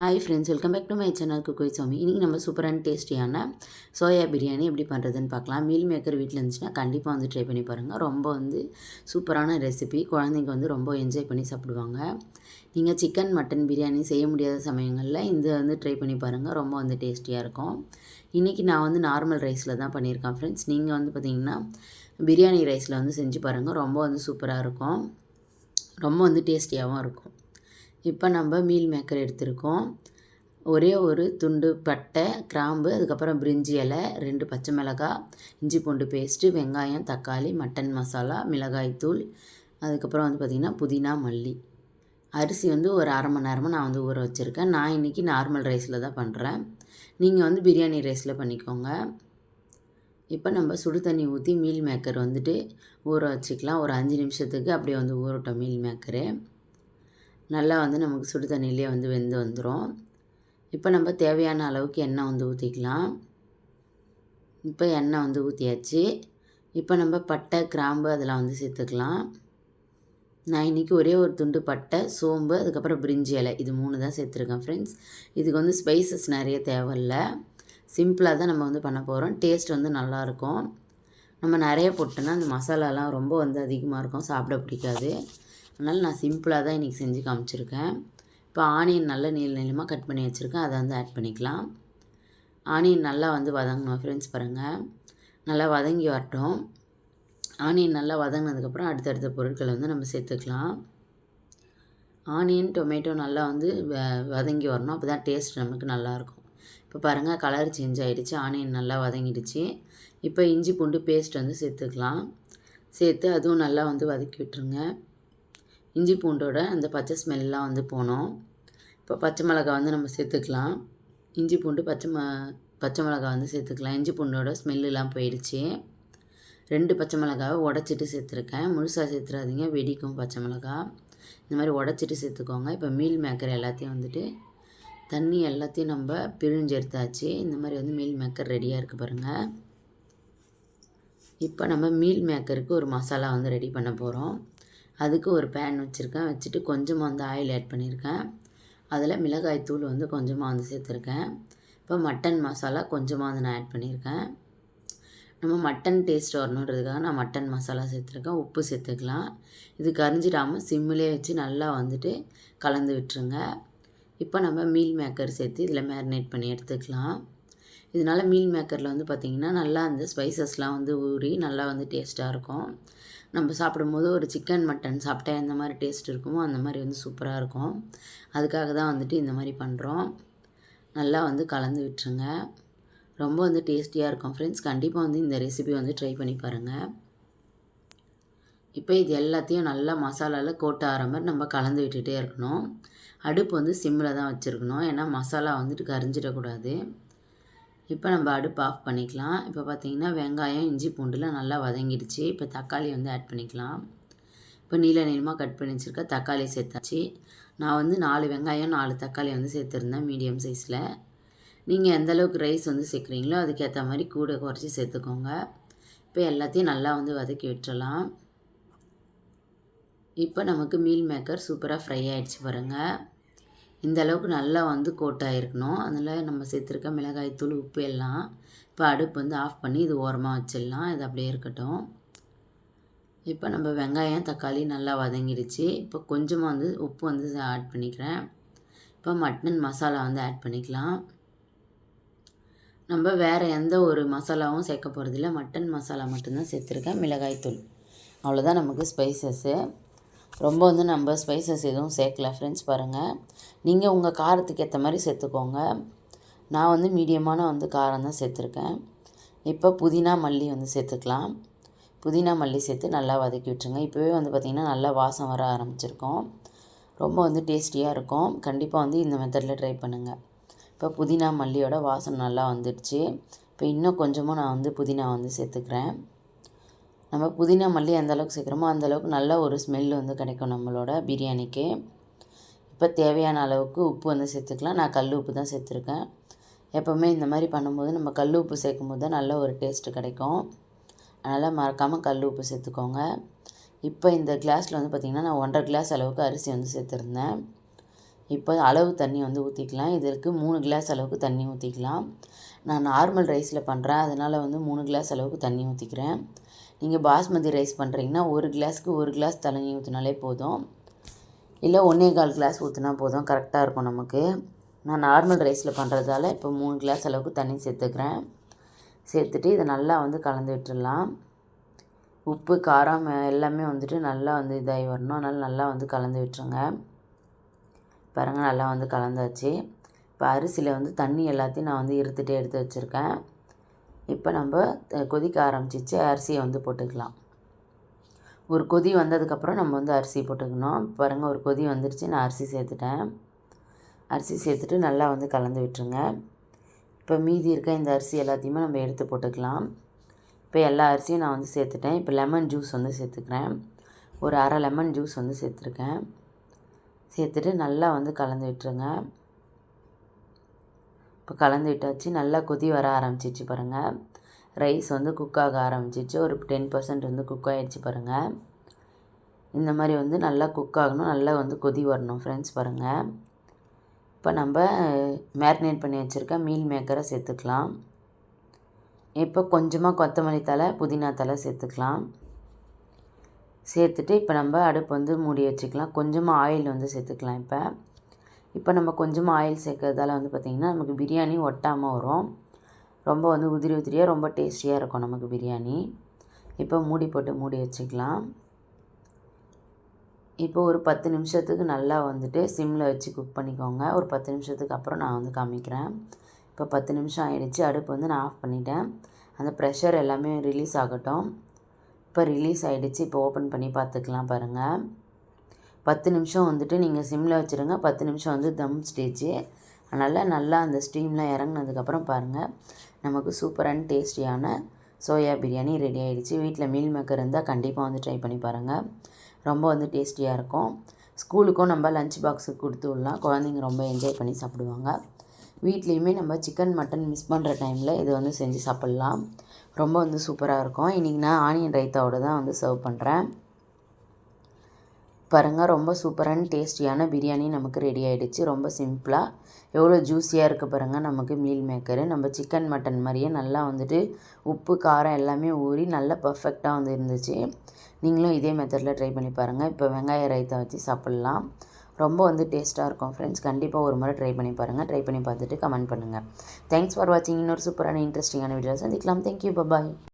Hi friends, welcome back to my channel cook with Sami. இன்றைக்கி நம்ம சூப்பரான டேஸ்டியான சோயா பிரியாணி எப்படி பண்ணுறதுன்னு பார்க்கலாம். மீல் மேக்கர் வீட்டில் இருந்துச்சுன்னா கண்டிப்பாக வந்து ட்ரை பண்ணி பாருங்கள். ரொம்ப சூப்பரான ரெசிபி. குழந்தைங்க ரொம்ப என்ஜாய் பண்ணி சாப்பிடுவாங்க. நீங்கள் சிக்கன் மட்டன் பிரியாணி செய்ய முடியாத சமயங்களில் இந்த ட்ரை பண்ணி பாருங்கள். ரொம்ப டேஸ்டியாக இருக்கும். இன்றைக்கி நான் நார்மல் ரைஸில் தான் பண்ணியிருக்கேன் ஃப்ரெண்ட்ஸ். நீங்கள் பார்த்திங்கன்னா பிரியாணி ரைஸில் செஞ்சு பாருங்கள். ரொம்ப சூப்பராக இருக்கும். ரொம்ப டேஸ்டியாகவும் இருக்கும். இப்போ நம்ம மீல் மேக்கர் எடுத்திருக்கோம். ஒரே ஒரு துண்டு பட்டை, கிராம்பு, அதுக்கப்புறம் பிரிஞ்சி இலை, 2 பச்சை மிளகாய், இஞ்சி பூண்டு பேஸ்ட்டு, வெங்காயம், தக்காளி, மட்டன் மசாலா, மிளகாய்த்தூள், அதுக்கப்புறம் பார்த்திங்கன்னா புதினா, மல்லி. அரிசி ஒரு அரை மணி நேரமாக நான் ஊற வச்சுருக்கேன். நான் இன்றைக்கி நார்மல் ரைஸில் தான் பண்ணுறேன். நீங்கள் பிரியாணி ரைஸில் பண்ணிக்கோங்க. இப்போ நம்ம சுடு தண்ணி ஊற்றி மீல் மேக்கர் ஊற வச்சுக்கலாம். ஒரு 5 நிமிஷத்துக்கு அப்படியே ஊறட்டும் மீல் மேக்கரு. நல்லா நமக்கு சுடு தண்ணியிலே வெந்து வந்துடும். இப்போ நம்ம தேவையான அளவுக்கு எண்ணெய் ஊற்றிக்கலாம். இப்போ எண்ணெய் ஊற்றியாச்சு. இப்போ நம்ம பட்டை, கிராம்பு அதெல்லாம் சேர்த்துக்கலாம். நான் இன்றைக்கி ஒரே ஒரு துண்டு பட்டை, சோம்பு, அதுக்கப்புறம் பிரிஞ்சி இலை, இது 3 தான் சேர்த்துருக்கேன் ஃப்ரெண்ட்ஸ். இதுக்கு ஸ்பைசஸ் நிறைய தேவையில்லை. சிம்பிளாக தான் நம்ம பண்ண போகிறோம். டேஸ்ட் நல்லாயிருக்கும். நம்ம நிறைய போட்டோன்னா அந்த மசாலாலாம் ரொம்ப அதிகமாக இருக்கும், சாப்பிட பிடிக்காது. அதனால் நான் சிம்பிளாக தான் இன்றைக்கி செஞ்சு காமிச்சிருக்கேன். இப்போ ஆனியன் நல்லா நீளமாக கட் பண்ணி வச்சுருக்கேன். அதை ஆட் பண்ணிக்கலாம். ஆனியன் நல்லா வதங்கணும் ஃப்ரெண்ட்ஸ். பாருங்கள், நல்லா வதங்கி வரட்டும். ஆனியன் நல்லா வதங்கினதுக்கப்புறம் அடுத்தடுத்த பொருட்களை நம்ம சேர்த்துக்கலாம். ஆனியன், டொமேட்டோ நல்லா வதங்கி வரணும். அப்போ தான் டேஸ்ட் நமக்கு நல்லாயிருக்கும். இப்போ பாருங்கள், கலர் சேஞ்ச் ஆகிடுச்சு. ஆனியன் நல்லா வதங்கிடுச்சு. இப்போ இஞ்சி பூண்டு பேஸ்ட் சேர்த்துக்கலாம். சேர்த்து அதுவும் நல்லா வதக்கி விட்டுருங்க. இஞ்சி பூண்டோட அந்த பச்சை ஸ்மெல்லாம் போனோம். இப்போ பச்சை மிளகாய் நம்ம சேர்த்துக்கலாம். இஞ்சி பூண்டு பச்சை மிளகாய் சேர்த்துக்கலாம். இஞ்சி பூண்டோட ஸ்மெல்லாம் போயிடுச்சு. 2 பச்சை மிளகாவை உடச்சிட்டு சேர்த்துருக்கேன். முழுசாக சேர்த்துறாதீங்க, வெடிக்கும் பச்சை மிளகாய். இந்த மாதிரி உடச்சிட்டு சேர்த்துக்கோங்க. இப்போ மீல் மேக்கர் எல்லாத்தையும் தண்ணி எல்லாத்தையும் நம்ம பிழிஞ்சு எடுத்தாச்சு. இந்த மாதிரி மீல் மேக்கர் ரெடியாக இருக்குது பாருங்கள். இப்போ நம்ம மீல் மேக்கருக்கு ஒரு மசாலா ரெடி பண்ண போகிறோம். அதுக்கு ஒரு பேன் வச்சுருக்கேன். வச்சுட்டு கொஞ்சமாக ஆயில் ஆட் பண்ணியிருக்கேன். அதில் மிளகாய்த்தூள் கொஞ்சமாக சேர்த்துருக்கேன். இப்போ மட்டன் மசாலா கொஞ்சமாக நான் ஆட் பண்ணியிருக்கேன். நம்ம மட்டன் டேஸ்ட் வரணுன்றதுக்காக நான் மட்டன் மசாலா சேர்த்துருக்கேன். உப்பு சேர்த்துக்கலாம். இது கரிஞ்சிடாமல் சிம்மிலே வச்சு நல்லா கலந்து விட்டுருங்க. இப்போ நம்ம மீல் மேக்கர் சேர்த்து இதில் மேரினேட் பண்ணி எடுத்துக்கலாம். இதனால் மீல் மேக்கரில் பார்த்திங்கன்னா நல்லா அந்த ஸ்பைசஸ்லாம் ஊறி நல்லா டேஸ்ட்டாக இருக்கும். நம்ம சாப்பிடும்போது ஒரு சிக்கன் மட்டன் சாப்பிட்டா எந்த மாதிரி டேஸ்ட் இருக்குமோ அந்த மாதிரி சூப்பராக இருக்கும். அதுக்காக தான் இந்த மாதிரி பண்ணுறோம். நல்லா கலந்து விட்டுருங்க. ரொம்ப டேஸ்டியாக இருக்கும் ஃப்ரெண்ட்ஸ். கண்டிப்பாக இந்த ரெசிபி ட்ரை பண்ணி பாருங்கள். இப்போ இது எல்லாத்தையும் நல்லா மசாலாவில் கோட்ட ஆகிற மாதிரி நம்ம கலந்து விட்டுகிட்டே இருக்கணும். அடுப்பு சிம்மில் தான் வச்சுருக்கணும். ஏன்னா மசாலா கரிஞ்சிடக்கூடாது. இப்போ நம்ம அடுப்பு ஆஃப் பண்ணிக்கலாம். இப்போ பார்த்திங்கன்னா வெங்காயம், இஞ்சி பூண்டுலாம் நல்லா வதங்கிடுச்சு. இப்போ தக்காளி ஆட் பண்ணிக்கலாம். இப்போ நீளமாக கட் பண்ணி வச்சுருக்க தக்காளி சேர்த்தாச்சு. நான் 4 வெங்காயம் 4 தக்காளி சேர்த்துருந்தேன் மீடியம் சைஸில். நீங்கள் எந்தளவுக்கு ரைஸ் சேர்க்குறீங்களோ அதுக்கேற்ற மாதிரி கூட குறைச்சி சேர்த்துக்கோங்க. இப்போ எல்லாத்தையும் நல்லா வதக்கி விட்டுறலாம். இப்போ நமக்கு மீல் மேக்கர் சூப்பராக ஃப்ரை ஆகிடுச்சு பாருங்கள். இந்த அளவுக்கு நல்லா கோட்டாயிருக்கணும். அதில் நம்ம சேர்த்துருக்க மிளகாய்த்தூள், உப்பு எல்லாம். இப்போ அடுப்பு ஆஃப் பண்ணி இது ஓரமாக வச்சிடலாம். இது அப்படியே இருக்கட்டும். இப்போ நம்ம வெங்காயம், தக்காளி நல்லா வதங்கிடுச்சு. இப்போ கொஞ்சமாக உப்பு ஆட் பண்ணிக்கிறேன். இப்போ மட்டன் மசாலா ஆட் பண்ணிக்கலாம். நம்ம வேறு எந்த ஒரு மசாலாவும் சேர்க்க போகிறதில்ல. மட்டன் மசாலா மட்டும்தான் சேர்த்துருக்கேன். மிளகாய்த்தூள், அவ்வளோதான் நமக்கு ஸ்பைசஸ்ஸு. ரொம்ப நம்ம ஸ்பைசஸ் எதுவும் சேர்க்கல ஃப்ரெண்ட்ஸ். பாருங்கள், நீங்கள் உங்கள் காரத்துக்கு ஏற்ற மாதிரி சேர்த்துக்கோங்க. நான் மீடியமான காரம் தான் சேர்த்துருக்கேன். இப்போ புதினா, மல்லி சேர்த்துக்கலாம். புதினா, மல்லி சேர்த்து நல்லா வதக்கி விட்டுருங்க. இப்போவே பார்த்திங்கன்னா நல்லா வாசம் வர ஆரம்பிச்சிருக்கோம். ரொம்ப டேஸ்டியாக இருக்கும். கண்டிப்பாக இந்த மெத்தடில் ட்ரை பண்ணுங்கள். இப்போ புதினா, மல்லியோட வாசம் நல்லா வந்துடுச்சு. இப்போ இன்னும் கொஞ்சமாக நான் புதினா சேர்த்துக்கிறேன். நம்ம புதினா, மல்லி எந்தளவுக்கு சேர்க்குறோமோ அந்தளவுக்கு நல்ல ஒரு ஸ்மெல் கிடைக்கும் நம்மளோட பிரியாணிக்கு. இப்போ தேவையான அளவுக்கு உப்பு சேர்த்துக்கலாம். நான் கல் உப்பு தான் சேர்த்துருக்கேன். எப்போவுமே இந்த மாதிரி பண்ணும்போது நம்ம கல் உப்பு சேர்க்கும்போது தான் நல்ல ஒரு டேஸ்ட்டு கிடைக்கும். அதனால் மறக்காமல் கல் உப்பு சேர்த்துக்கோங்க. இப்போ இந்த கிளாஸில் பார்த்திங்கன்னா நான் 1.5 கிளாஸ் அளவுக்கு அரிசி சேர்த்துருந்தேன். இப்போ அளவு தண்ணி வந்து ஊற்றிக்கலாம். இதற்கு 3 கிளாஸ் அளவுக்கு தண்ணி ஊற்றிக்கலாம். நான் நார்மல் ரைஸில் பண்ணுறேன், அதனால் வந்து 3 கிளாஸ் அளவுக்கு தண்ணி ஊற்றிக்கிறேன். நீங்கள் பாஸ்மதி ரைஸ் பண்ணுறீங்கன்னா 1 கிளாஸ்க்கு 1 கிளாஸ் தண்ணி ஊற்றினாலே போதும். இல்லை 1.25 கிளாஸ் ஊற்றினா போதும், கரெக்டாக இருக்கும் நமக்கு. நான் நார்மல் ரைஸில் பண்ணுறதால இப்போ 3 கிளாஸ் அளவுக்கு தண்ணி சேர்த்துக்கிறேன். சேர்த்துட்டு இதை நல்லா வந்து கலந்து விட்டுடலாம். உப்பு, காரம் எல்லாமே வந்துட்டு நல்லா வந்து இதாகி வரணும். அதனால் நல்லா வந்து கலந்து விட்டுருங்க. பாருங்கள், நல்லா வந்து கலந்தாச்சு. இப்போ அரிசியில் வந்து தண்ணி எல்லாத்தையும் நான் வந்து இருத்துகிட்டே எடுத்து வச்சுருக்கேன். இப்போ நம்ம கொதிக்க ஆரம்பிச்சிச்சு, அரிசியை வந்து போட்டுக்கலாம். ஒரு கொதி வந்ததுக்கப்புறம் நம்ம வந்து அரிசி போட்டுக்கணும். பாருங்கள், ஒரு கொதி வந்துடுச்சு, நான் அரிசி சேர்த்துட்டேன். அரிசி சேர்த்துட்டு நல்லா வந்து கலந்து விட்டுருங்க. இப்போ மீதி இருக்க இந்த அரிசி எல்லாத்தையுமே நம்ம எடுத்து போட்டுக்கலாம். இப்போ எல்லா அரிசியும் நான் வந்து சேர்த்துட்டேன். இப்போ லெமன் ஜூஸ் வந்து சேர்த்துக்கிறேன். ஒரு அரை லெமன் ஜூஸ் வந்து சேர்த்துருக்கேன். சேர்த்துட்டு நல்லா வந்து கலந்து விட்டுருங்க. இப்போ கலந்து விட்டாச்சு. நல்லா கொதி வர ஆரம்பிச்சிச்சு பாருங்கள். ரைஸ் வந்து குக் ஆக ஆரம்பிச்சிச்சு. ஒரு 10% வந்து குக் ஆகிடுச்சு பாருங்கள். இந்த மாதிரி வந்து நல்லா குக் ஆகணும், நல்லா வந்து கொதி வரணும் ஃப்ரெண்ட்ஸ். பாருங்கள், இப்போ நம்ம மேரினேட் பண்ணி வச்சுருக்க மீல் மேக்கரை சேர்த்துக்கலாம். இப்போ கொஞ்சமாக கொத்தமல்லி தழை, புதினா தழை சேர்த்துக்கலாம். சேர்த்துட்டு இப்போ நம்ம அடுப்பு வந்து மூடி வச்சுக்கலாம். கொஞ்சமாக ஆயில் வந்து சேர்த்துக்கலாம். இப்போ நம்ம கொஞ்சமாக ஆயில் சேர்க்கறதால வந்து பார்த்திங்கன்னா நமக்கு பிரியாணி ஒட்டாமல் வரும். ரொம்ப வந்து உதிரி உதிரியாக ரொம்ப டேஸ்டியாக இருக்கும் நமக்கு பிரியாணி. இப்போ மூடி போட்டு மூடி வச்சுக்கலாம். இப்போ ஒரு 10 நிமிஷத்துக்கு நல்லா வந்துட்டு சிம்மில் வச்சு குக் பண்ணிக்கோங்க. ஒரு 10 நிமிஷத்துக்கு அப்புறம் நான் வந்து காமிக்கிறேன். இப்போ 10 நிமிஷம் ஆகிடுச்சு. அடுப்பு வந்து நான் ஆஃப் பண்ணிட்டேன். அந்த ப்ரெஷர் எல்லாமே ரிலீஸ் ஆகட்டும். இப்போ ரிலீஸ் ஆகிடுச்சு. இப்போ ஓப்பன் பண்ணி பார்த்துக்கலாம் பாருங்கள். 10 நிமிஷம் வந்துட்டு நீங்கள் சிம்மில் வச்சுருங்க. 10 நிமிஷம் வந்து தம் ஸ்டேஜ். அதனால் நல்லா அந்த ஸ்டீம்லாம் இறங்குனதுக்கப்புறம் பாருங்கள், நமக்கு சூப்பரான டேஸ்டியான சோயா பிரியாணி ரெடி ஆகிடுச்சு. வீட்டில் மீல் மேக்கர் இருந்தால் கண்டிப்பாக வந்து ட்ரை பண்ணி பாருங்கள். ரொம்ப வந்து டேஸ்டியாக இருக்கும். ஸ்கூலுக்கும் நம்ம லஞ்ச் பாக்ஸுக்கு கொடுத்து விடலாம். குழந்தைங்க ரொம்ப என்ஜாய் பண்ணி சாப்பிடுவாங்க. வீட்லேயுமே நம்ம சிக்கன், மட்டன் மிஸ் பண்ணுற டைமில் இதை வந்து செஞ்சு சாப்பிட்லாம். ரொம்ப வந்து சூப்பராக இருக்கும். இன்றைக்கி நான் ஆனியன் ரைத்தாவோடு தான் வந்து சர்வ் பண்ணுறேன். பாருங்கள், ரொம்ப சூப்பரான டேஸ்டியான பிரியாணி நமக்கு ரெடி ஆகிடுச்சு. ரொம்ப சிம்பிளாக எவ்வளோ ஜூஸியாக இருக்குது பாருங்கள் நமக்கு மீல் மேக்கரு. நம்ம சிக்கன், மட்டன் மாதிரியே நல்லா வந்துட்டு உப்பு, காரம் எல்லாமே ஊறி நல்லா பர்ஃபெக்டாக வந்து இருந்துச்சு. நீங்களும் இதே மெத்தடில் ட்ரை பண்ணி பாருங்கள். இப்போ வெங்காய ரைத்தா வச்சு சாப்பிட்லாம். ரொம்ப வந்து டேஸ்ட்டாக இருக்கும் ஃப்ரெண்ட்ஸ். கண்டிப்பாக ஒரு முறை ட்ரை பண்ணி பாருங்கள். ட்ரை பண்ணி பார்த்துட்டு கமெண்ட் பண்ணுங்கள். தேங்க்ஸ் ஃபார் வாட்சிங். இன்னொரு சூப்பரான இன்ட்ரெஸ்டிங்கான வீடியோ சந்திக்கலாம். தேங்க்யூ, பாய்.